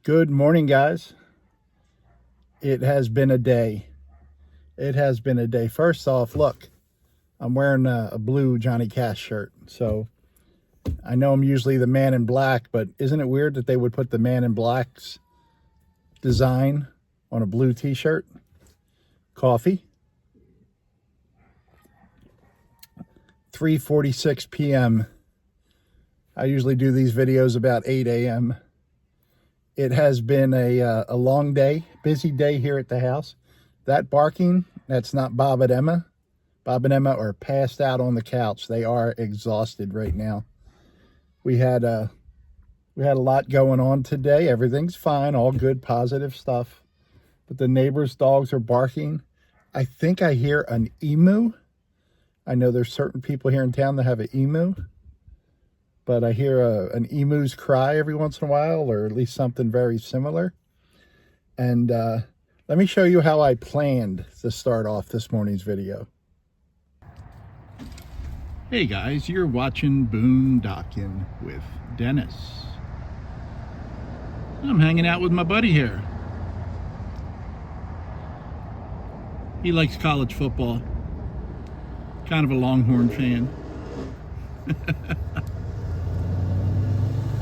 Good morning, guys. It has been a day. It has been a day. First off, look, I'm wearing a blue Johnny Cash shirt. So I know I'm usually the man in black, but isn't it weird that they would put the man in black's design on a blue t-shirt? Coffee. 3:46 p.m. I usually do these videos about 8 a.m. It has been a long day, busy day here at the house. That barking, that's not Bob and Emma. Bob and Emma are passed out on the couch. They are exhausted right now. We had a lot going on today. Everything's fine, all good, positive stuff. But the neighbors' dogs are barking. I think I hear an emu. I know there's certain people here in town that have an emu. But I hear an emu's cry every once in a while, or at least something very similar. And let me show you how I planned to start off this morning's video. Hey guys, you're watching Boondocking with Dennis. I'm hanging out with my buddy here. He likes college football. Kind of a Longhorn fan.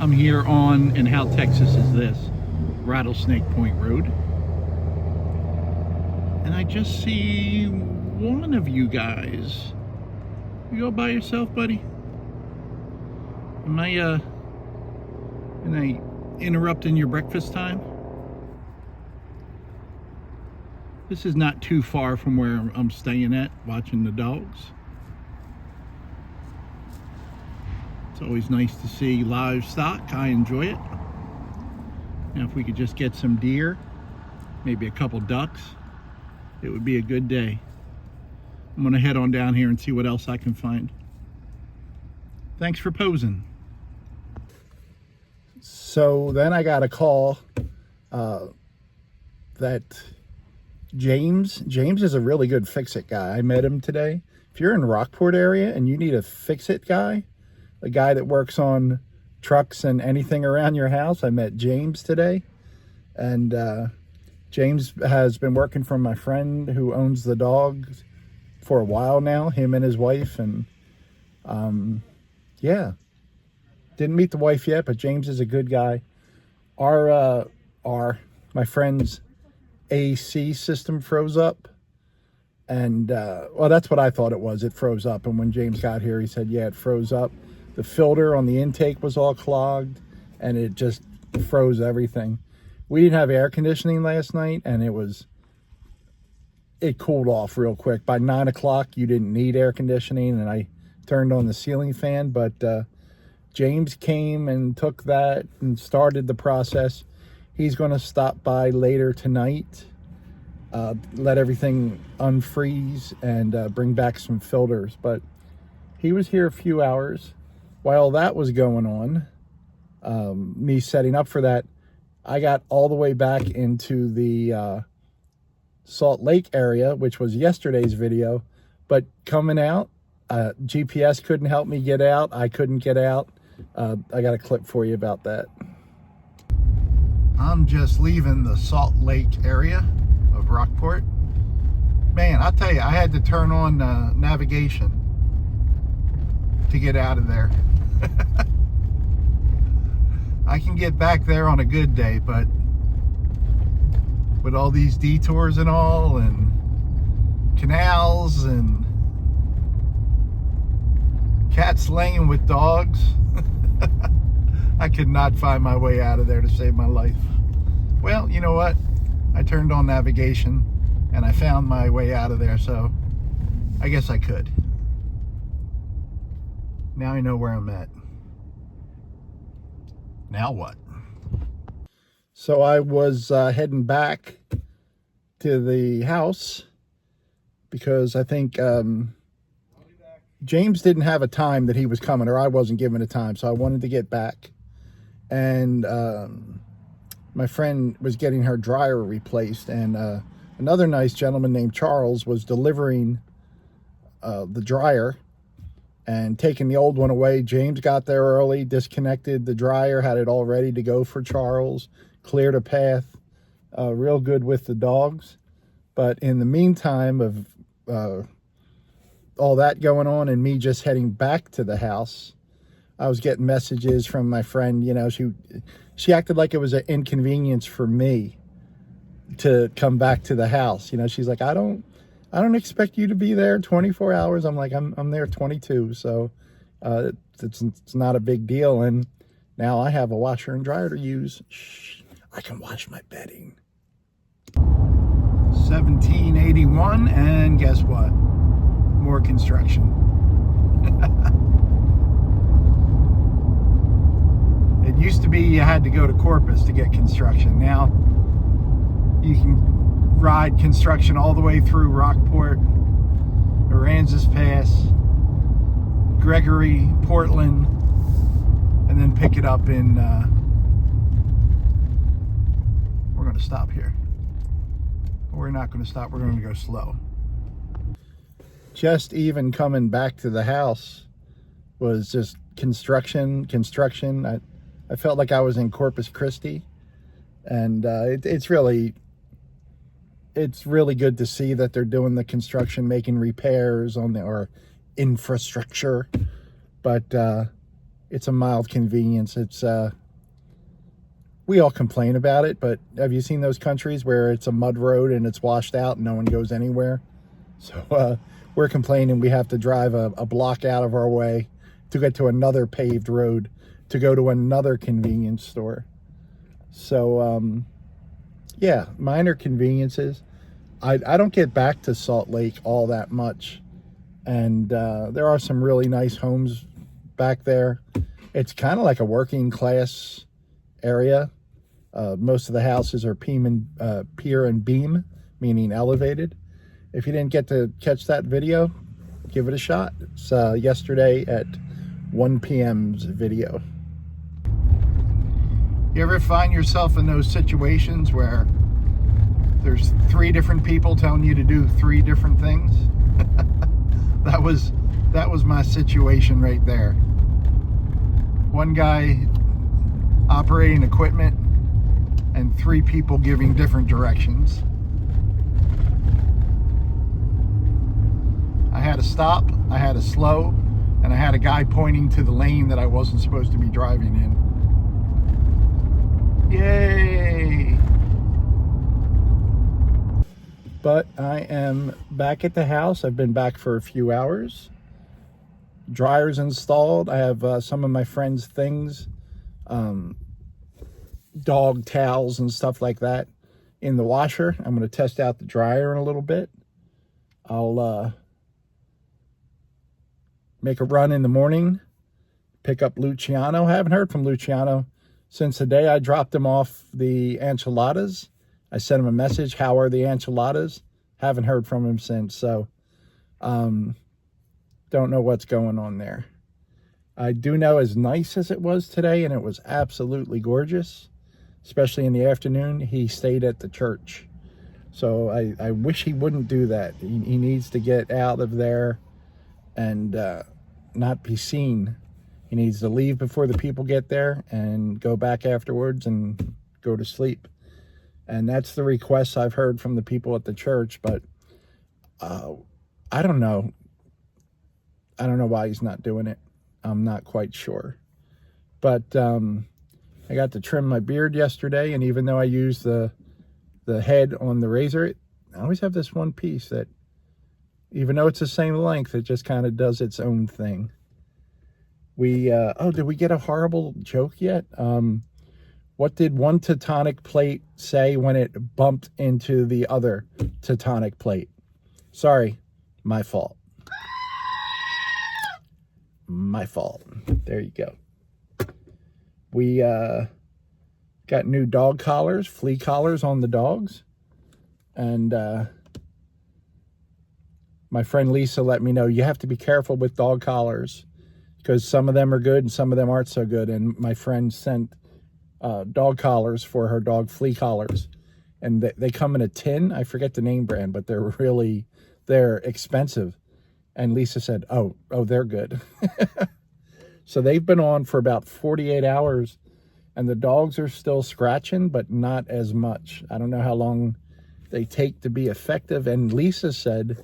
I'm here on, and how Texas is this? Rattlesnake Point Road. And I just see one of you guys. You all by yourself, buddy? Am I interrupting your breakfast time? This is not too far from where I'm staying at, watching the dogs. It's always nice to see livestock. I enjoy it. Now, if we could just get some deer, maybe a couple ducks, it would be a good day. I'm gonna head on down here and see what else I can find. Thanks for posing. So then I got a call that James is a really good fix-it guy. I met him today. If you're in Rockport area and you need a fix-it guy, a guy that works on trucks and anything around your house, I met James today. And James has been working for my friend who owns the dogs for a while now, him and his wife. And yeah, didn't meet the wife yet, but James is a good guy. My friend's AC system froze up. And well, that's what I thought it was. It froze up. And when James got here, he said, yeah, it froze up. The filter on the intake was all clogged, and it just froze everything. We didn't have air conditioning last night, and it cooled off real quick. By 9 o'clock, you didn't need air conditioning, and I turned on the ceiling fan. But James came and took that and started the process. He's going to stop by later tonight, let everything unfreeze, and bring back some filters. But he was here a few hours. While that was going on, me setting up for that, I got all the way back into the Salt Lake area, which was yesterday's video. But coming out, GPS couldn't help me get out. I couldn't get out. I got a clip for you about that. I'm just leaving the Salt Lake area of Rockport. Man, I'll tell you, I had to turn on navigation to get out of there. I can get back there on a good day, but with all these detours and all, and canals and cats laying with dogs, I could not find my way out of there to save my life. Well, you know what? I turned on navigation and I found my way out of there, so I guess I could. Now I know where I'm at. Now what? So I was heading back to the house because I think James didn't have a time that he was coming, or I wasn't given a time, so I wanted to get back. And my friend was getting her dryer replaced, and another nice gentleman named Charles was delivering the dryer. and taking the old one away. James got there early, disconnected the dryer, had it all ready to go for Charles, cleared a path, real good with the dogs. But in the meantime of all that going on and me just heading back to the house, I was getting messages from my friend. You know, she acted like it was an inconvenience for me to come back to the house. You know, she's like, I don't expect you to be there 24 hours. I'm like, I'm there 22. So it's not a big deal. And now I have a washer and dryer to use. Shh, I can wash my bedding. 1781, and guess what? More construction. It used to be you had to go to Corpus to get construction. Now you can ride construction all the way through Rockport, Aransas Pass, Gregory, Portland, and then pick it up in, we're going to stop here. We're not going to stop, we're going to go slow. Just even coming back to the house was just construction. I felt like I was in Corpus Christi, and it's really good to see that they're doing the construction, making repairs on our infrastructure. But it's a mild convenience. It's we all complain about it, but have you seen those countries where it's a mud road and it's washed out and no one goes anywhere? So we're complaining we have to drive a block out of our way to get to another paved road to go to another convenience store. So yeah, minor conveniences. I don't get back to Salt Lake all that much, and there are some really nice homes back there. It's kind of like a working class area. Most of the houses are pier and beam, meaning elevated. If you didn't get to catch that video, give it a shot. It's yesterday at 1 p.m.'s video. You ever find yourself in those situations where there's 3 different people telling you to do 3 different things? That was my situation right there. One guy operating equipment and 3 people giving different directions. I had to stop, I had to slow, and I had a guy pointing to the lane that I wasn't supposed to be driving in. Yay! But I am back at the house. I've been back for a few hours. Dryer's installed. I have some of my friends' things, dog towels and stuff like that, in the washer. I'm going to test out the dryer in a little bit. I'll make a run in the morning, pick up Luciano. I haven't heard from Luciano since the day I dropped him off the enchiladas. I sent him a message, how are the enchiladas? Haven't heard from him since, so don't know what's going on there. I do know, as nice as it was today, and it was absolutely gorgeous, especially in the afternoon, he stayed at the church. So I wish he wouldn't do that. He needs to get out of there and not be seen. He needs to leave before the people get there and go back afterwards and go to sleep. And that's the requests I've heard from the people at the church, but I don't know. I don't know why he's not doing it. I'm not quite sure. But I got to trim my beard yesterday, and even though I used the head on the razor, I always have this one piece that, even though it's the same length, it just kind of does its own thing. Did we get a horrible joke yet? What did one tectonic plate say when it bumped into the other tectonic plate? Sorry, my fault. My fault. There you go. We got new dog collars, flea collars on the dogs. And my friend Lisa let me know, you have to be careful with dog collars because some of them are good and some of them aren't so good. And my friend sent dog collars for her dog, flea collars. And they come in a tin. I forget the name brand, but they're expensive. And Lisa said, oh, they're good. So they've been on for about 48 hours, and the dogs are still scratching, but not as much. I don't know how long they take to be effective. And Lisa said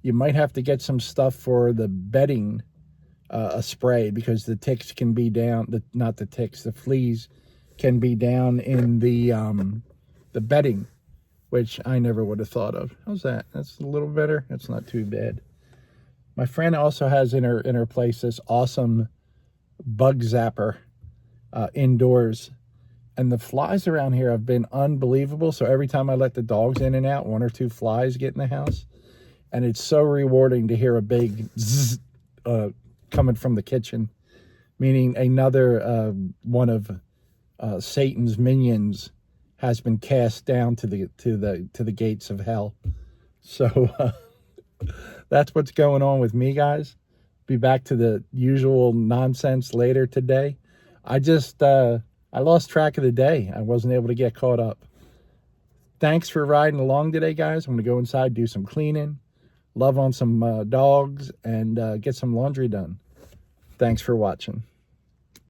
you might have to get some stuff for the bedding, a spray, because the ticks can be down, not the ticks, the fleas can be down in the bedding, which I never would have thought of. How's that? That's a little better. That's not too bad. My friend also has in her place this awesome bug zapper indoors, and the flies around here have been unbelievable. So every time I let the dogs in and out, 1 or 2 flies get in the house, and it's so rewarding to hear a big zzz coming from the kitchen, meaning another one of Satan's minions has been cast down to the gates of hell. So that's what's going on with me, guys. Be back to the usual nonsense later today. I lost track of the day. I wasn't able to get caught up. Thanks for riding along today, guys. I'm going to go inside, do some cleaning, love on some dogs, and get some laundry done. Thanks for watching.